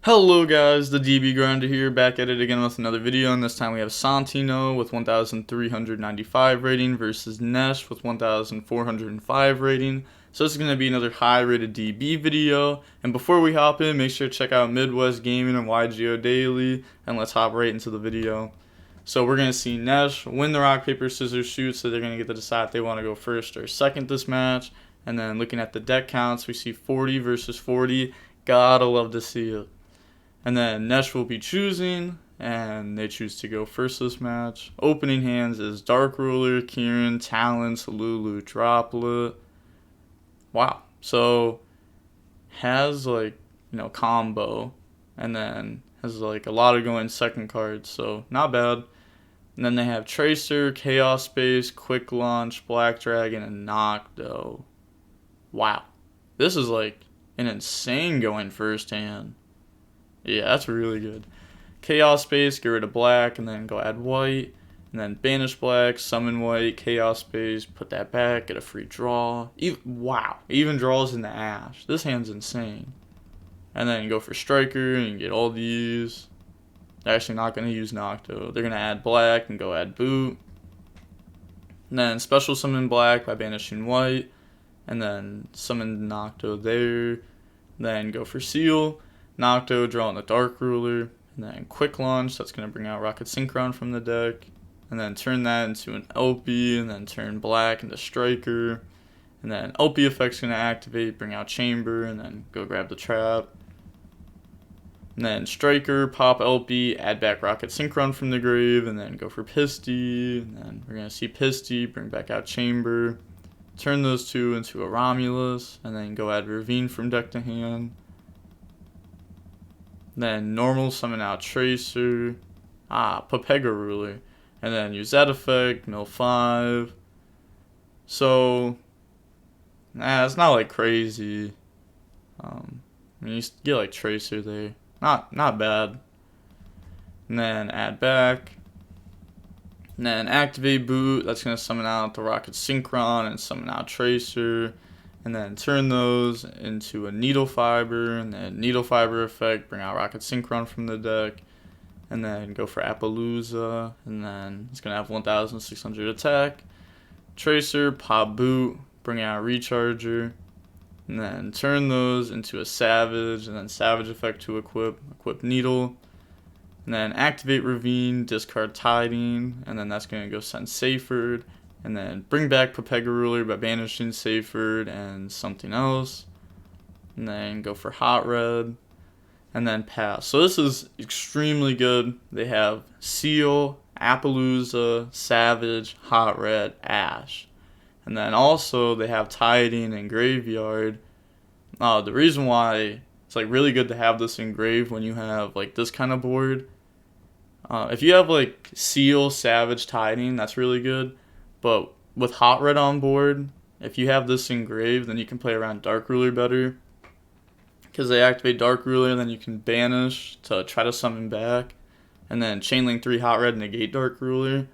Hello guys, the DB Grinder here, back at it again with another video, and this time we have Santino with 1,395 rating versus Nesh with 1,405 rating. So this is going to be another high rated DB video, and before we hop in, make sure to check out Midwest Gaming and YGO Daily, and let's hop right into the video. So we're going to see Nesh win the rock, paper, scissors, shoot, so they're going to get to decide if they want to go first or second this match. And then looking at the deck counts, we see 40 versus 40, gotta love to see it. And then Nesh will be choosing, and they choose to go first this match. Opening hands is Dark Ruler, Kieran, Talents, Lulu, Droplet. Wow. So has combo, and then has like a lot of going second cards, so not bad. And then they have Tracer, Chaos Space, Quick Launch, Black Dragon, and Nocto. Wow. This is like an insane going first hand. Yeah, that's really good. Chaos Space, get rid of black, and then go add white. And then banish black, summon white, Chaos Space, put that back, get a free draw. Wow, even draws into Ash. This hand's insane. And then go for Striker and get all these. They're actually not going to use Nocto. They're going to add black and go add boot. And then special summon black by banishing white. And then summon Nocto there. Then go for seal. Nocto, draw on the Dark Ruler, and then Quick Launch, that's going to bring out Rocket Synchron from the deck, and then turn that into an LP, and then turn black into Striker, and then LP effect's going to activate, bring out Chamber, and then go grab the trap. And then Striker, pop LP, add back Rocket Synchron from the grave, and then go for Pisty, and then we're going to see Pisty, bring back out Chamber, turn those two into a Romulus, and then go add Ravine from deck to hand. Then normal summon out Tracer, Papega Ruler, and then use that effect, mill 5. So, it's not like crazy. You get like Tracer there, not bad. And then add back, and then activate boot. That's gonna summon out the Rocket Synchron and summon out Tracer. And then turn those into a Needle Fiber, and then Needle Fiber effect, bring out Rocket Synchron from the deck, and then go for Appaloosa, and then it's going to have 1,600 attack. Tracer, pop boot, bring out Recharger, and then turn those into a Savage, and then Savage effect to equip Needle, and then activate Ravine, discard Tiding, and then that's going to go send Seyfried. And then bring back Papega Ruler by banishing Seyfried and something else. And then go for Hot Red. And then pass. So this is extremely good. They have Seal, Appaloosa, Savage, Hot Red, Ash. And then also they have Tiding and Graveyard. The reason why it's like really good to have this engraved when you have like this kind of board. If you have like Seal, Savage, Tiding, that's really good. But with Hot Red on board, if you have this engraved, then you can play around Dark Ruler better. Because they activate Dark Ruler, then you can banish to try to summon back. And then Chainlink 3 Hot Red negate Dark Ruler.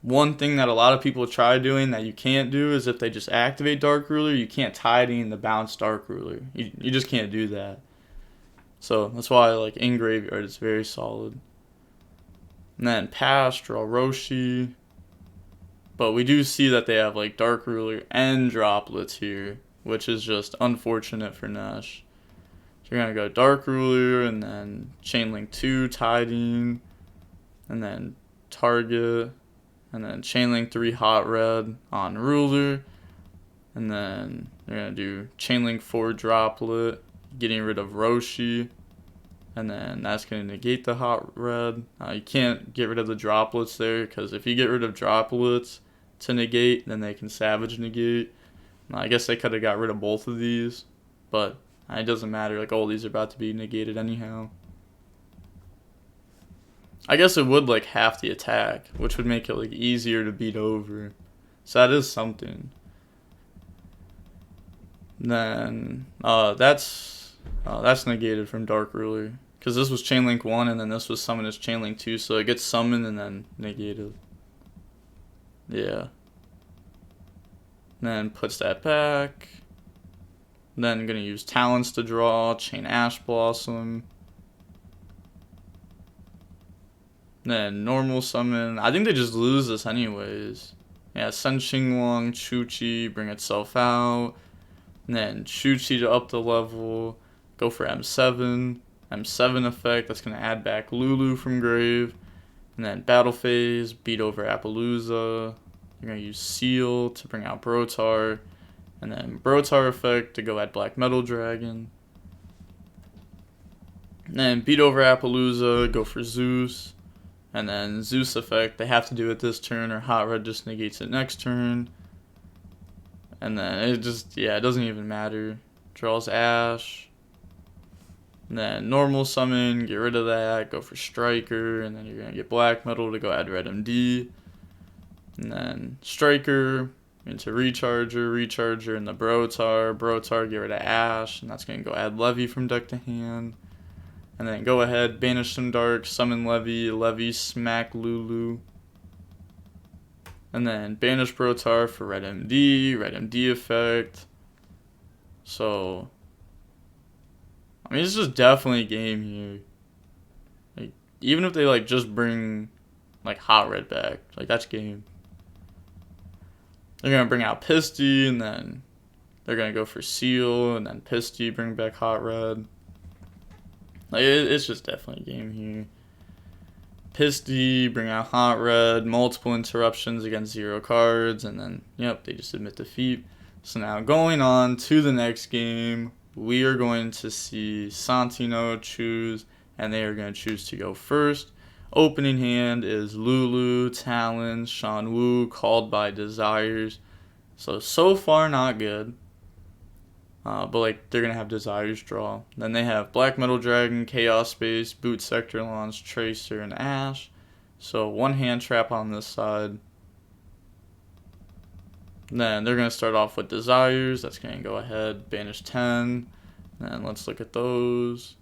One thing that a lot of people try doing that you can't do is if they just activate Dark Ruler, you can't Tiding the bounce Dark Ruler. You just can't do that. So that's why like in Graveyard it's very solid. And then pass, draw Roshi. But we do see that they have like Dark Ruler and Droplets here, which is just unfortunate for Nesh. So you're going to go Dark Ruler and then Chainlink 2, Tiding, and then Target, and then Chainlink 3 Hot Red on Ruler, and then you're going to do Chainlink 4 Droplet, getting rid of Roshi, and then that's going to negate the Hot Red. You can't get rid of the Droplets there, because if you get rid of Droplets to negate, then they can Savage negate. I guess they could have got rid of both of these, but it doesn't matter. Like all these are about to be negated anyhow. I guess it would like half the attack, which would make it like easier to beat over. So that is something. Then that's negated from Dark Ruler, because this was Chainlink 1 and then this was summoned as Chainlink 2, so it gets summoned and then negated. Yeah. And then puts that back. Then gonna use talents to draw, chain Ash Blossom. Then normal summon. I think they just lose this anyways. Yeah, send Qinglong, Chu-Chi, bring itself out. And then Chu-Chi to up the level. Go for M7. M7 effect, that's going to add back Lulu from grave. And then battle phase, beat over Appaloosa. You're going to use Seal to bring out Brotar. And then Brotar effect to go add Black Metal Dragon. And then beat over Appaloosa, go for Zeus. And then Zeus effect, they have to do it this turn or Hot Red just negates it next turn. And then it just, yeah, it doesn't even matter. Draws Ash. And then normal summon, get rid of that, go for Striker. And then you're going to get Black Metal to go add Red MD. And then Striker into Recharger, and the Brotar, get rid of Ash. And that's going to go add Levy from deck to hand. And then go ahead, banish some dark, summon Levy, smack Lulu. And then banish Brotar for Red MD effect. So, I mean, it's just definitely a game here. Like, even if they like just bring like Hot Red back, like that's game. They're gonna bring out Pisty, and then they're gonna go for Seal, and then Pisty bring back Hot Red. Like, it's just definitely a game here. Pisty, bring out Hot Red, multiple interruptions against 0 cards, and then, yep, they just admit defeat. So now going on to the next game, we are going to see Santino choose, and they are going to choose to go first. Opening hand is Lulu, Talon, Shanwu, Called by Desires. So far not good. But like they're gonna have Desires draw. Then they have Black Metal Dragon, Chaos Space, Boot Sector Launch, Tracer, and Ash. So one hand trap on this side. Then they're gonna start off with Desires. That's gonna go ahead, banish 10. And let's look at those.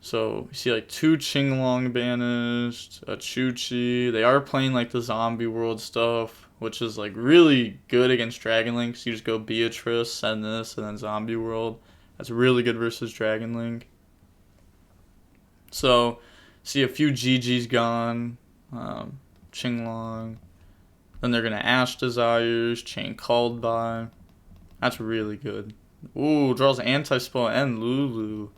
So you see like 2 Qinglong banished, a Chu-Chi. They are playing like the Zombie World stuff, which is like really good against Dragon Link. So you just go Beatrice, send this, and then Zombie World. That's really good versus Dragon Link. So see a few GG's gone, Qinglong. Then they're gonna Ash Desires, chain Called by. That's really good. Ooh, draws Anti-Spell and Lulu.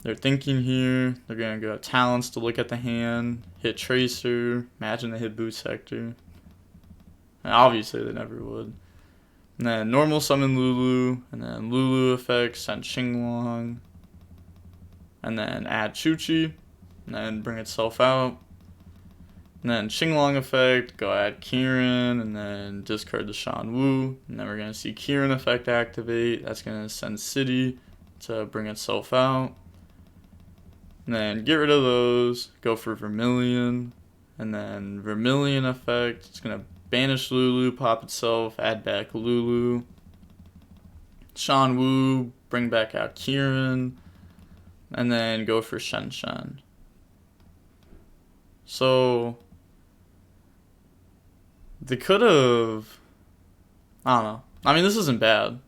They're thinking here. They're going to go Talents to look at the hand. Hit Tracer. Imagine they hit Boot Sector. And obviously they never would. And then normal summon Lulu. And then Lulu effect, send Qinglong. And then add Chu-Chi. And then bring itself out. And then Qinglong effect, go add Kieran. And then discard the Shanwu. And then we're going to see Kieran effect activate. That's going to send City to bring itself out. And then get rid of those, go for Vermilion, and then Vermilion effect, it's going to banish Lulu, pop itself, add back Lulu, Shanwu, bring back out Kieran, and then go for Shen Shen. So, they could have, I don't know, I mean this isn't bad.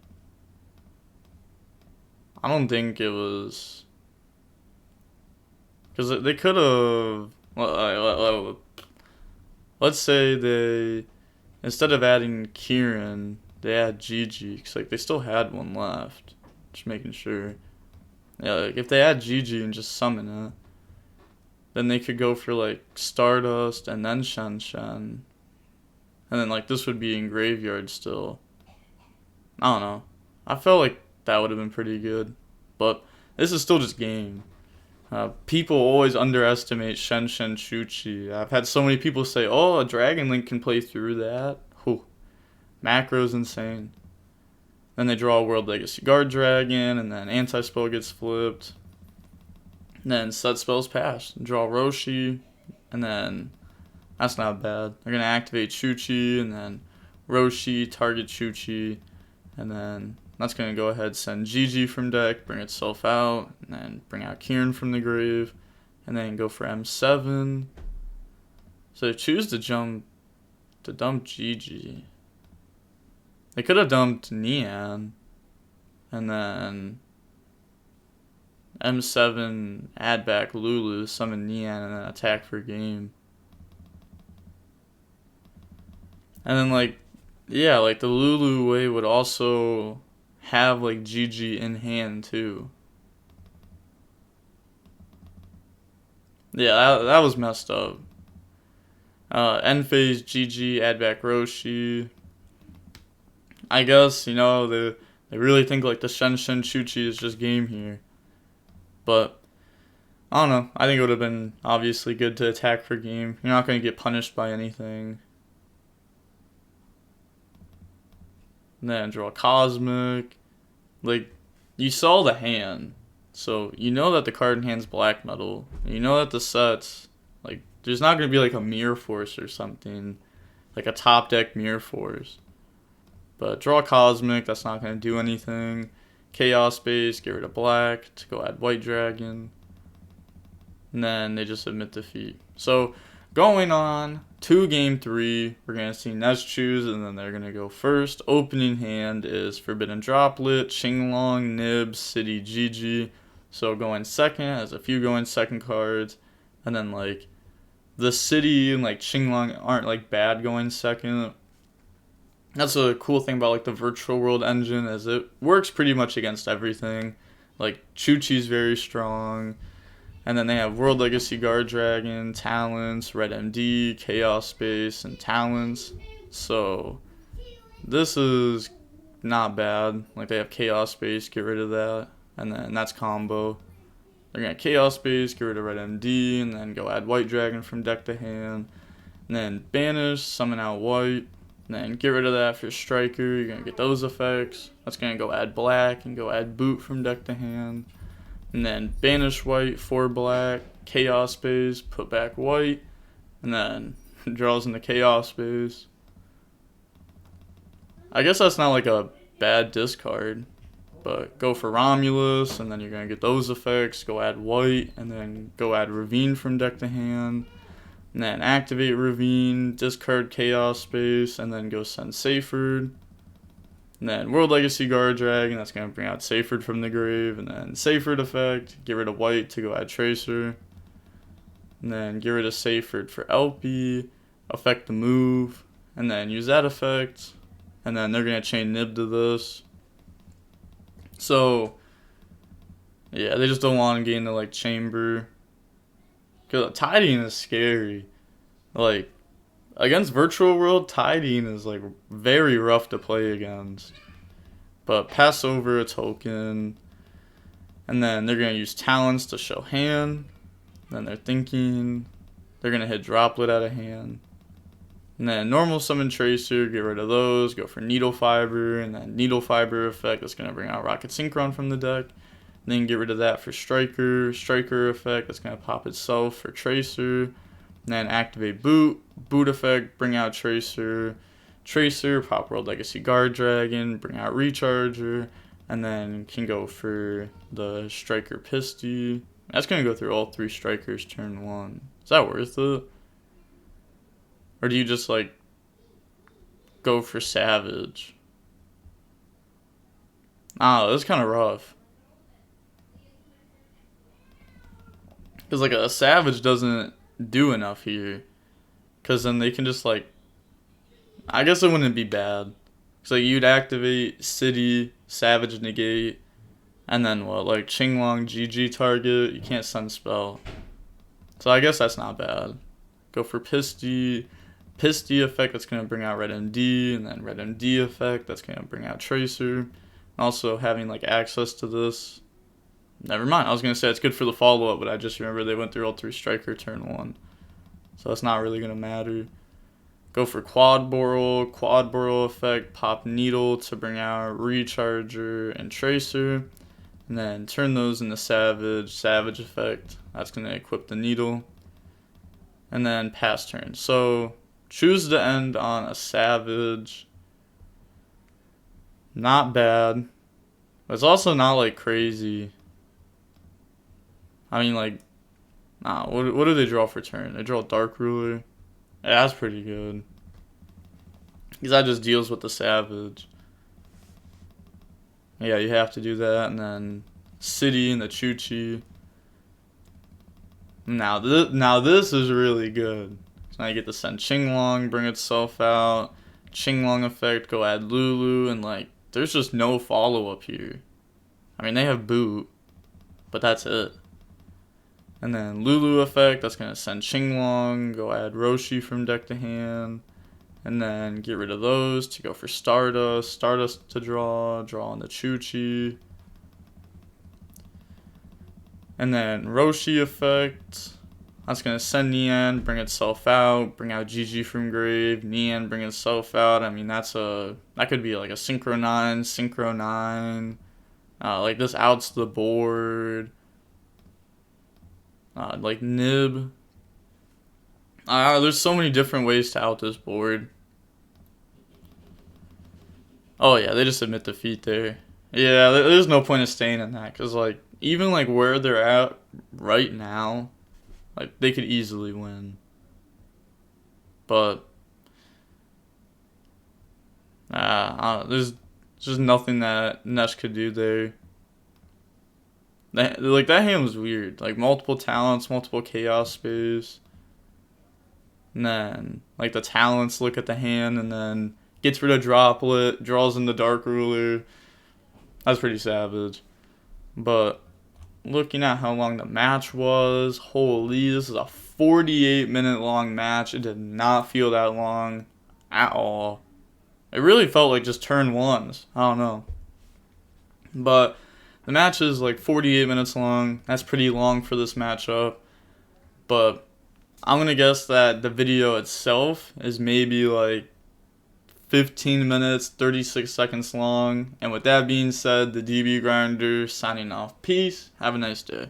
I don't think it was... Because they could have, let's say they, instead of adding Kieran, they add Gigi. Because like, they still had one left. Just making sure. Yeah, like, if they add Gigi and just summon it, then they could go for like Stardust and then Shen Shen. And then like, this would be in Graveyard still. I don't know. I felt like that would have been pretty good. But this is still just game. People always underestimate Shen Shen Chu-Chi. I've had so many people say, oh, a Dragon Link can play through that. Whew. Macro's insane. Then they draw a World Legacy Guard Dragon, and then Anti-Spell gets flipped. And then set spells pass. Draw Roshi, and then that's not bad. They're going to activate Chu-Chi, and then Roshi, target Chu-Chi, and then... That's going to go ahead, send Gigi from deck, bring itself out, and then bring out Kieran from the grave, and then go for M7. So they choose to dump Gigi. They could have dumped Neon, and then M7 add back Lulu, summon Neon, and then attack for game. And then like, yeah, like the Lulu way would also have like GG in hand too. Yeah, that was messed up. End phase GG, add back Roshi. I guess, you know, they really think like the Shen Chuchi is just game here. But I don't know. I think it would have been obviously good to attack for game. You're not going to get punished by anything. And then draw Cosmic. Like, you saw the hand. So you know that the card in hand's black metal. You know that the sets, like, there's not going to be like a Mirror Force or something. Like a top deck Mirror Force. But draw Cosmic, that's not going to do anything. Chaos Base, get rid of black to go add White Dragon. And then they just admit defeat. So going on to game 3, we're going to see Nest choose, and then they're going to go first. Opening hand is Forbidden Droplet, Qinglong, Nib, City, Gigi. So going second has a few going second cards. And then like the City and like Qinglong aren't like bad going second. That's a cool thing about like the virtual world engine, is it works pretty much against everything. Like Chuchi's very strong, and then they have World Legacy Guard Dragon, Talents, Red MD, Chaos Space, and Talents. So this is not bad. Like they have Chaos Space, get rid of that, and then that's combo. They're gonna Chaos Space, get rid of Red MD, and then go add White Dragon from deck to hand, and then banish, summon out White. Then get rid of that for Striker. You're going to get those effects. That's going to go add black and go add boot from deck to hand. And then banish white for black. Chaos Space. Put back white. And then draws into Chaos Space. I guess that's not like a bad discard. But go for Romulus. And then you're going to get those effects. Go add white. And then go add Ravine from deck to hand. And then activate Ravine, discard Chaos Space, and then go send Seyfried. And then World Legacy Guard Dragon, that's going to bring out Seyfried from the grave. And then Seyfried effect, get rid of white to go add Tracer. And then get rid of Seyfried for LP, affect the move, and then use that effect. And then they're going to chain Nib to this. So, yeah, they just don't want to gain the like chamber. Because Tidying is scary. Like, against Virtual World, Tidying is, like, very rough to play against. But pass over a token. And then they're going to use Talents to show hand. Then they're thinking. They're going to hit Droplet out of hand. And then normal summon Tracer, get rid of those. Go for Needle Fiber. And then Needle Fiber effect, that's going to bring out Rocket Synchron from the deck. Then get rid of that for Striker. Striker effect, that's going to pop itself for Tracer. And then activate Boot. Boot effect, bring out Tracer. Tracer, pop World Legacy Guard Dragon, bring out Recharger. And then can go for the Striker Pisty. That's going to go through all 3 Strikers turn 1. Is that worth it? Or do you just like go for Savage? Ah, that's kind of rough. Because, like, a Savage doesn't do enough here. Because then they can just, like... I guess it wouldn't be bad. So like, you'd activate City, Savage negate, and then what? Like, Qinglong GG target, you can't send spell. So I guess that's not bad. Go for Pisty. Pisty effect, that's going to bring out Red MD, and then Red MD effect, that's going to bring out Tracer. Also, having, like, access to this... Never mind. I was going to say it's good for the follow-up, but I just remember they went through all 3 Striker turn 1. So that's not really going to matter. Go for Quad Boral. Quad Boral effect, pop Needle to bring out Recharger and Tracer. And then turn those into Savage. Savage effect, that's going to equip the Needle. And then pass turn. So choose to end on a Savage. Not bad. But it's also not like crazy. I mean, like, nah, what do they draw for turn? They draw Dark Ruler. Yeah, that's pretty good. Because that just deals with the Savage. Yeah, you have to do that. And then City and the Chuchi. Now this is really good. So now you get to send Qinglong, bring itself out. Qinglong effect, go add Lulu, and like, there's just no follow-up here. I mean, they have Boot, but that's it. And then Lulu effect, that's going to send Qinglong, go add Roshi from deck to hand. And then get rid of those to go for Stardust. Stardust to draw on the Chuchi. And then Roshi effect. That's going to send Nian, bring itself out, bring out Gigi from grave, Nian, bring itself out. I mean, that could be like a Synchro 9, Synchro 9. Like this outs the board. Like Nib. There's so many different ways to out this board. Oh yeah, they just admit defeat there. Yeah, there's no point of staying in that, because like, even like where they're at right now, like they could easily win. But there's just nothing that Nesh could do there. That hand was weird. Like multiple talents, multiple chaos space. And then like the talents look at the hand and then gets rid of Droplet, draws in the Dark Ruler. That's pretty savage. But looking at how long the match was, holy, this is a 48-minute long match. It did not feel that long at all. It really felt like just turn ones. I don't know. But the match is like 48 minutes long. That's pretty long for this matchup. But I'm going to guess that the video itself is maybe like 15 minutes, 36 seconds long. And with that being said, the DB Grinder signing off. Peace. Have a nice day.